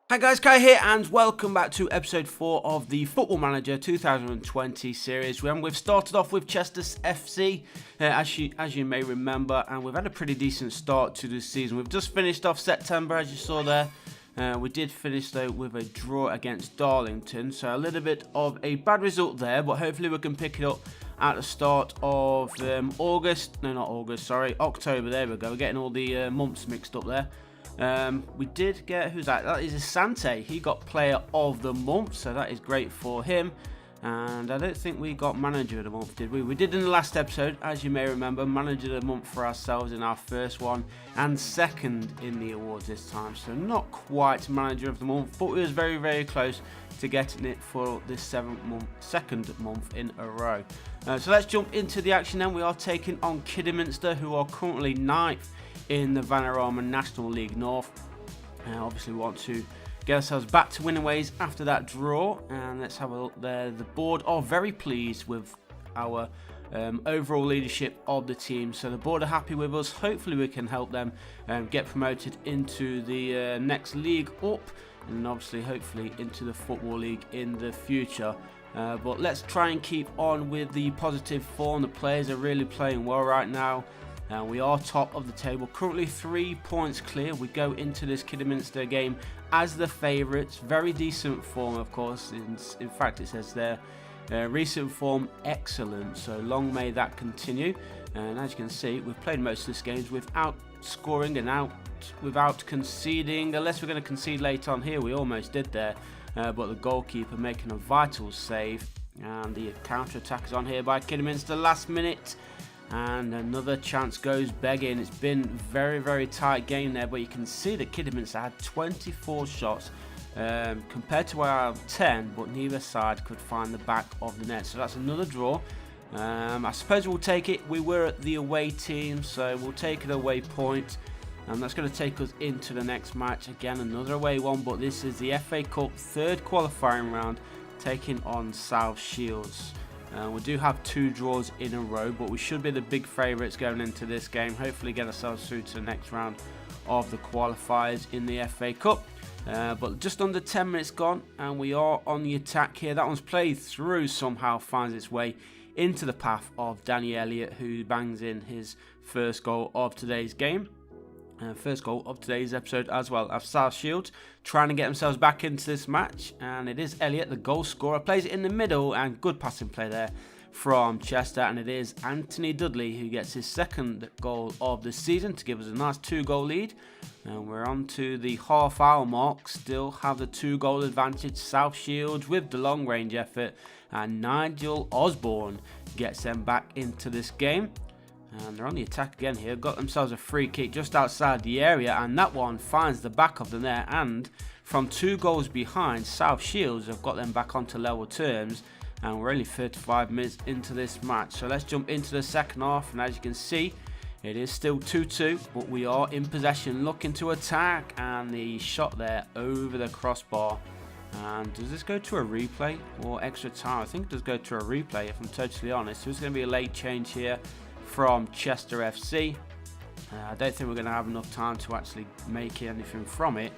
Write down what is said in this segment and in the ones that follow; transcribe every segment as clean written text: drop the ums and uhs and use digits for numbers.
Hi guys, Kai here and welcome back to episode 4 of the Football Manager 2020 series. We've started off with Chester FC, as you may remember, and we've had a pretty decent start to this season. We've just finished off September, as you saw there. We did finish though with a draw against Darlington, so a little bit of a bad result there, but hopefully we can pick it up at the start of October. There we go, we're getting all the months mixed up there. We did get, who's that? That is Asante. He got player of the month, so that is great for him. And I don't think we got manager of the month, did we? We did in the last episode, as you may remember, manager of the month for ourselves in our first one and second in the awards this time. So not quite manager of the month, but we was very, very close to getting it for this second month in a row. So let's jump into the action then. We are taking on Kidderminster, who are currently 9th in the Vanarama National League North. Obviously we want to get ourselves back to winning ways after that draw, and let's have a look there. The board are very pleased with our overall leadership of the team, so the board are happy with us. Hopefully we can help them get promoted into the next league up, and obviously hopefully into the Football League in the future. But let's try and keep on with the positive form. The players are really playing well right now. We are top of the table, currently 3 points clear. We go into this Kidderminster game as the favourites. Very decent form, of course. In fact, it says there, recent form excellent. So long may that continue. And as you can see, we've played most of these games without scoring and without conceding. Unless we're going to concede late on here, we almost did there. But the goalkeeper making a vital save. And the counter-attack is on here by Kidderminster last minute. And another chance goes begging. It's been very, very tight game there, but you can see that Kidderminster had 24 shots compared to our 10, but neither side could find the back of the net. So that's another draw. I suppose we'll take it. We were the away team, so we'll take an away point, and that's going to take us into the next match. Again, another away one, but this is the FA Cup third qualifying round, taking on South Shields. We do have 2 draws in a row, but we should be the big favourites going into this game. Hopefully get ourselves through to the next round of the qualifiers in the FA Cup. But just under 10 minutes gone, and we are on the attack here. That one's played through, somehow finds its way into the path of Danny Elliott, who bangs in his first goal of today's game. First goal of today's episode as well, as South Shields trying to get themselves back into this match, and it is Elliott, the goal scorer, plays it in the middle, and good passing play there from Chester, and it is Anthony Dudley who gets his second goal of the season to give us a nice 2-goal lead. And we're on to the half-hour mark, still have the 2-goal advantage. South Shields with the long-range effort, and Nigel Osborne gets them back into this game. And they're on the attack again here. Got themselves a free kick just outside the area, and that one finds the back of the net. And from 2 goals behind, South Shields have got them back onto level terms. And we're only 35 minutes into this match. So let's jump into the second half. And as you can see, it is still 2-2, but we are in possession, looking to attack. And the shot there over the crossbar. And does this go to a replay or extra time? I think it does go to a replay, if I'm totally honest. So it's going to be a late change here from Chester FC. I don't think we're going to have enough time to actually make anything from it,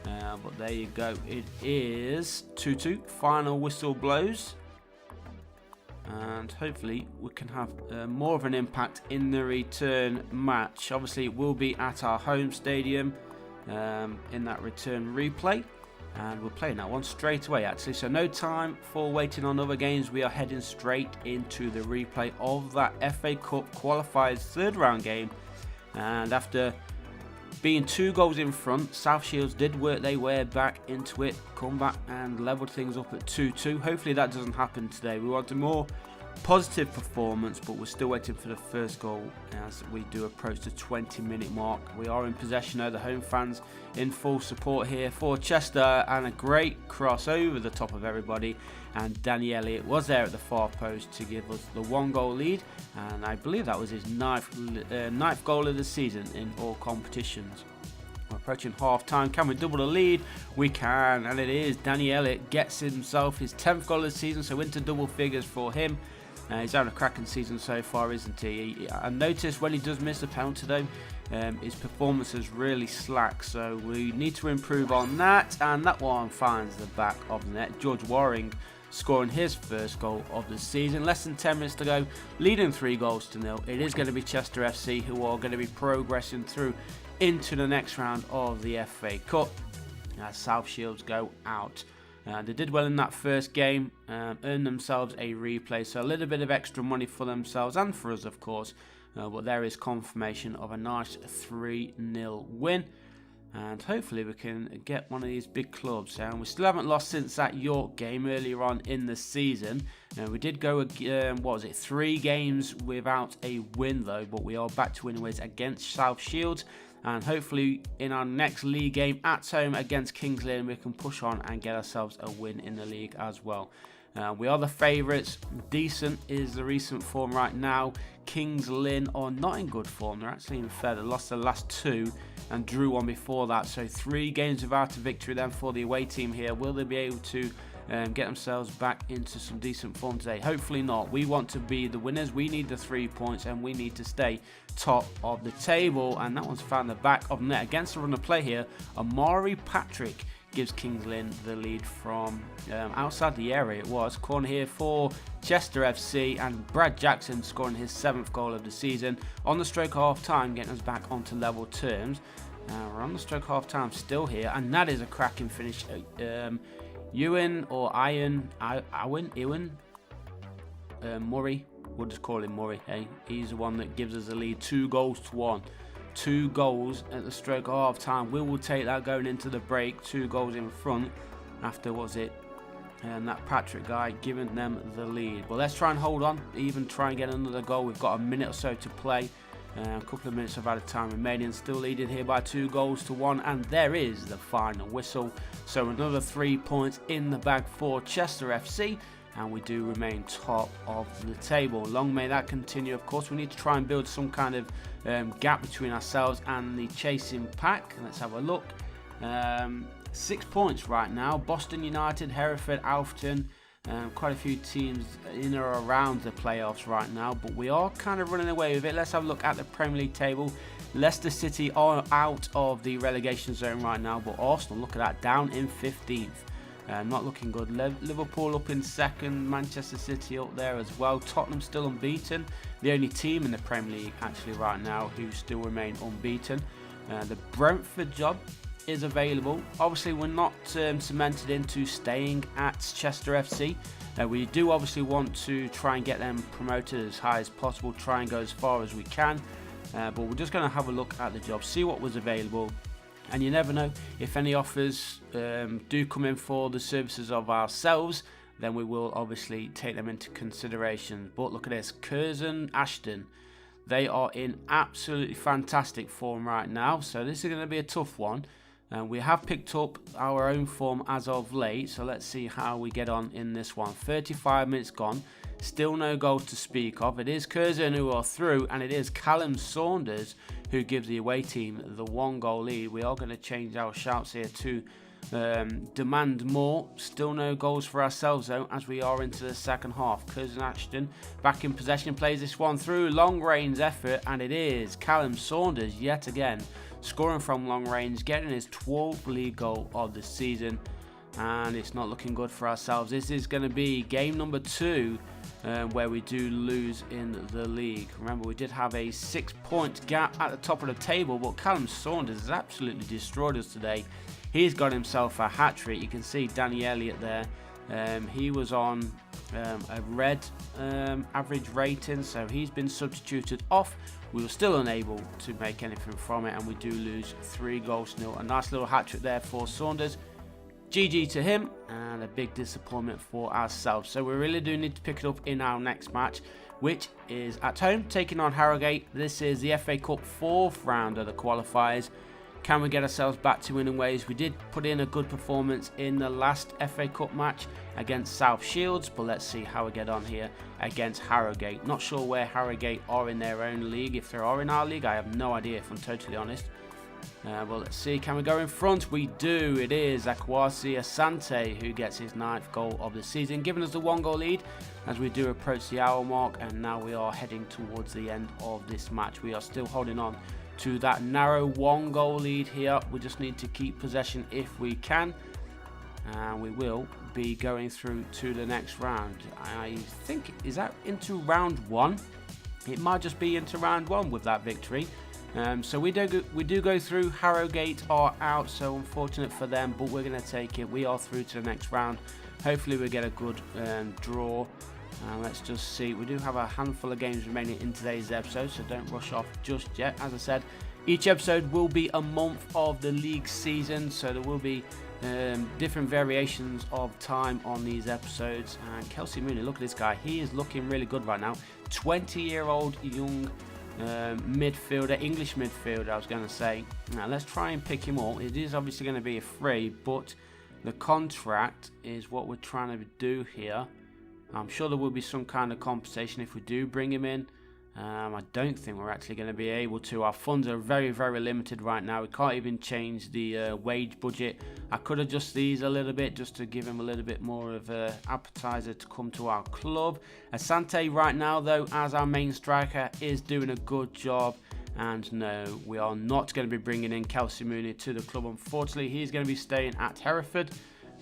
but there you go. It is 2-2. Final whistle blows, and hopefully we can have more of an impact in the return match. Obviously it will be at our home stadium in that return replay. And we're playing that one straight away actually, so no time for waiting on other games. We are heading straight into the replay of that FA Cup qualifiers third round game. And after being 2 goals in front, South Shields did work their way back into it, come back and leveled things up at 2-2. Hopefully that doesn't happen today. We want a more positive performance, but we're still waiting for the first goal as we do approach the 20-minute mark. We are in possession of the home fans in full support here for Chester, and a great cross over the top of everybody, and Danny Elliott was there at the far post to give us the 1-goal lead, and I believe that was his ninth goal of the season in all competitions. We're approaching half time. Can we double the lead? We can, and it is. Danny Elliott gets himself his 10th goal of the season, so into double figures for him. He's having a cracking season so far, isn't he? I noticed when he does miss a penalty though, his performance is really slack, so we need to improve on that. And that one finds the back of the net. George Waring scoring his first goal of the season. Less than 10 minutes to go, leading 3-0. It is going to be Chester FC who are going to be progressing through into the next round of the FA Cup as South Shields go out. They did well in that first game, earned themselves a replay, so a little bit of extra money for themselves and for us, of course. But there is confirmation of a nice 3-0 win, and hopefully we can get one of these big clubs. And we still haven't lost since that York game earlier on in the season. We did go, 3 games without a win though, but we are back to winning ways against South Shields. And hopefully in our next league game at home against Kings Lynn, we can push on and get ourselves a win in the league as well. We are the favourites. Decent is the recent form right now. Kings Lynn are not in good form. They're actually in third. They lost the last 2 and drew one before that. So 3 games without a victory then for the away team here. Will they be able to get themselves back into some decent form today? Hopefully not. We want to be the winners. We need the 3 points and we need to stay top of the table. And that one's found the back of the net against the run of play here. Amari Patrick gives Kings Lynn the lead from outside the area. It was corner here for Chester FC, and Brad Jackson scoring his 7th goal of the season on the stroke half time, getting us back onto level terms. We're on the stroke half time still here, and that is a cracking finish. Ewan Murray, we'll just call him Murray. Hey, he's the one that gives us the lead, 2-1. 2 goals at the stroke of half time. We will take that going into the break. 2 goals in front after, and that Patrick guy giving them the lead. But let's try and hold on, even try and get another goal. We've got a minute or so to play. A couple of minutes of added time remaining. Still leading here by 2-1, and there is the final whistle. So another 3 points in the bag for Chester FC, and we do remain top of the table. Long may that continue. Of course, we need to try and build some kind of gap between ourselves and the chasing pack. Let's have a look. 6 points right now. Boston United, Hereford, Alfton, quite a few teams in or around the playoffs right now, but we are kind of running away with it. Let's have a look at the Premier League table. Leicester City are out of the relegation zone right now, but Arsenal, look at that, down in 15th. Not looking good. Liverpool up in 2nd, Manchester City up there as well. Tottenham still unbeaten. The only team in the Premier League actually right now who still remain unbeaten. The Brentford job is available. Obviously we're not cemented into staying at Chester FC. We do obviously want to try and get them promoted as high as possible, try and go as far as we can. But we're just going to have a look at the job, see what was available. And you never know, if any offers do come in for the services of ourselves, then we will obviously take them into consideration. But look at this, Curzon Ashton, they are in absolutely fantastic form right now, so this is going to be a tough one. We have picked up our own form as of late, so let's see how we get on in this one. 35 minutes gone, still no goals to speak of. It is Curzon who are through, and it is Callum Saunders who gives the away team the 1-goal lead. We are going to change our shouts here to demand more. Still no goals for ourselves though, as we are into the second half. Curzon Ashton back in possession, plays this one through, long range effort, and it is Callum Saunders yet again scoring from long range, getting his 12th league goal of the season. And it's not looking good for ourselves. This is going to be game number 2 where we do lose in the league. Remember, we did have a 6-point gap at the top of the table, but Callum Saunders has absolutely destroyed us today. He's got himself a hat-trick. You can see Danny Elliott there. He was on a red average rating, so he's been substituted off. We were still unable to make anything from it, and we do lose 3-0. A nice little hat-trick there for Saunders. GG to him, and a big disappointment for ourselves. So we really do need to pick it up in our next match, which is at home, taking on Harrogate. This is the FA Cup 4th round of the qualifiers. Can we get ourselves back to winning ways? We did put in a good performance in the last FA Cup match against South Shields, but let's see how we get on here against Harrogate. Not sure where Harrogate are in their own league. If they are in our league, I have no idea, if I'm totally honest. Well, let's see, can we go in front? We do. It is Akwasi Asante who gets his 9th goal of the season, giving us the 1-goal lead as we do approach the hour mark, and now we are heading towards the end of this match. We are still holding on to that narrow 1-goal lead here. We just need to keep possession if we can, and we will be going through to the next round. I think, is that into round 1? It might just be into round 1 with that victory. So we do go through. Harrogate are out, so unfortunate for them, but we're going to take it. We are through to the next round. Hopefully we get a good draw. Let's just see. We do have a handful of games remaining in today's episode, so don't rush off just yet. As I said, each episode will be a month of the league season, so there will be different variations of time on these episodes. And Kelsey Mooney, look at this guy. He is looking really good right now. 20-year-old young midfielder, English midfielder, I was going to say. Now let's try and pick him up. It is obviously going to be a free, but the contract is what we're trying to do here. I'm sure there will be some kind of compensation if we do bring him in. I don't think we're actually going to be able to. Our funds are very, very limited right now. We can't even change the wage budget. I could adjust these a little bit just to give him a little bit more of an appetizer to come to our club. Asante right now, though, as our main striker, is doing a good job. And no, we are not going to be bringing in Kelsey Mooney to the club. Unfortunately, he's going to be staying at Hereford.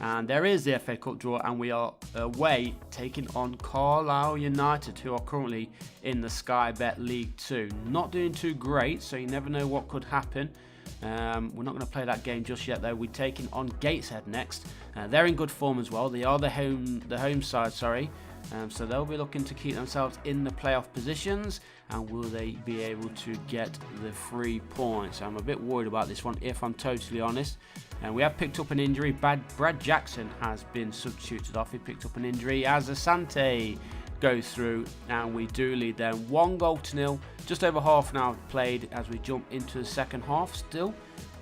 And there is the FA Cup draw, and we are away taking on Carlisle United, who are currently in the Sky Bet League 2. Not doing too great, so you never know what could happen. We're not going to play that game just yet, though. We're taking on Gateshead next. They're in good form as well. They are the home side, sorry. So they'll be looking to keep themselves in the playoff positions, and will they be able to get the 3 points? I'm a bit worried about this one, if I'm totally honest. And we have picked up an injury. Brad Jackson has been substituted off. He picked up an injury as Asante goes through, and we do lead them 1-0. Just over half an hour played as we jump into the second half. Still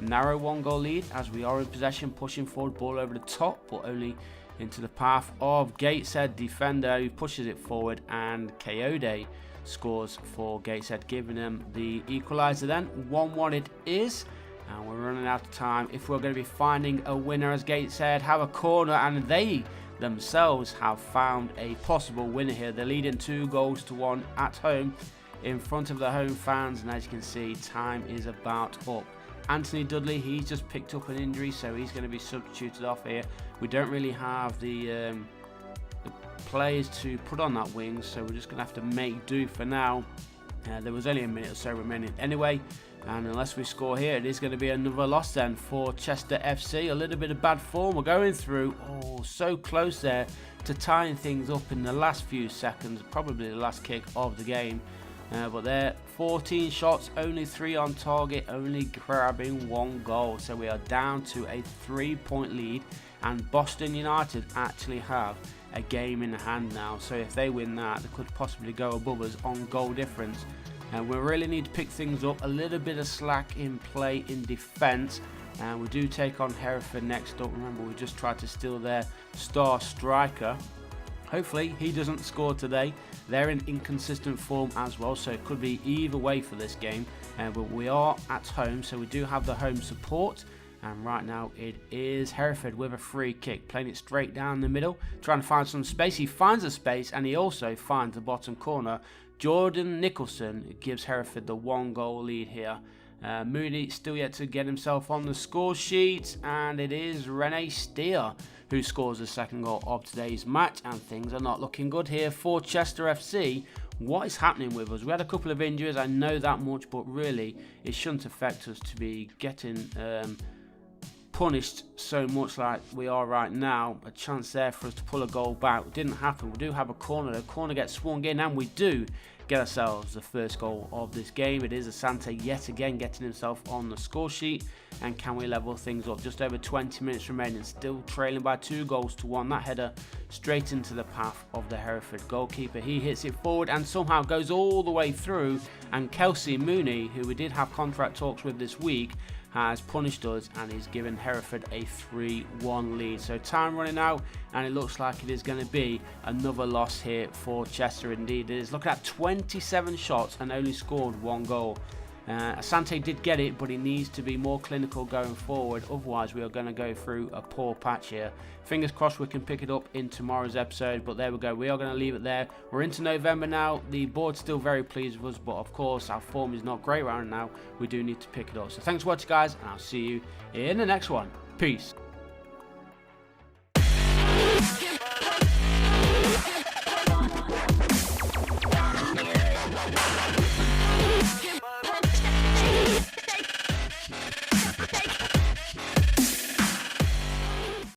narrow 1-goal lead as we are in possession, pushing forward, ball over the top, but only into the path of Gateshead defender who pushes it forward, and Coyote scores for Gateshead, giving them the equaliser. Then 1-1 it is, and we're running out of time if we're going to be finding a winner, as Gateshead have a corner and they themselves have found a possible winner here. They're leading 2-1 at home in front of the home fans, and as you can see, time is about up. Anthony Dudley, he's just picked up an injury, so he's going to be substituted off here. We don't really have the players to put on that wing, so we're just going to have to make do for now. There was only a minute or so remaining anyway, and unless we score here, it is going to be another loss then for Chester FC. A little bit of bad form we're going through. Oh, so close there to tying things up in the last few seconds, probably the last kick of the game. But they're 14 shots, only 3 on target, only grabbing 1 goal. So we are down to a 3-point lead, and Boston United actually have a game in hand now. So if they win that, they could possibly go above us on goal difference. And we really need to pick things up, a little bit of slack in play in defence. And we do take on Hereford next up. Remember, we just tried to steal their star striker. Hopefully he doesn't score today. They're in inconsistent form as well, so it could be either way for this game. But we are at home, so we do have the home support. And right now it is Hereford with a free kick, playing it straight down the middle, trying to find some space. He finds a space, and he also finds the bottom corner. Jordan Nicholson gives Hereford the 1-goal lead here. Mooney still yet to get himself on the score sheet, and it is Rene Steer who scores the 2nd goal of today's match, and things are not looking good here for Chester FC. What is happening with us? We had a couple of injuries, I know that much, but really it shouldn't affect us to be getting punished so much like we are right now. A chance there for us to pull a goal back. It didn't happen. We do have a corner. The corner gets swung in, and we do get ourselves the 1st goal of this game. It is Asante yet again getting himself on the score sheet. And can we level things up? Just over 20 minutes remaining, still trailing by 2-1. That header straight into the path of the Hereford goalkeeper. He hits it forward and somehow goes all the way through. And Kelsey Mooney, who we did have contract talks with this week, has punished us and is given Hereford a 3-1 lead. So time running out, and it looks like it is going to be another loss here for Chester. Indeed it is. Look at 27 shots and only scored 1 goal. Asante did get it, but he needs to be more clinical going forward. Otherwise, we are going to go through a poor patch here. Fingers crossed we can pick it up in tomorrow's episode, but there we go. We are going to leave it there. We're into November now. The board's still very pleased with us, but of course, our form is not great right now. We do need to pick it up. So thanks for watching, guys, and I'll see you in the next one. Peace.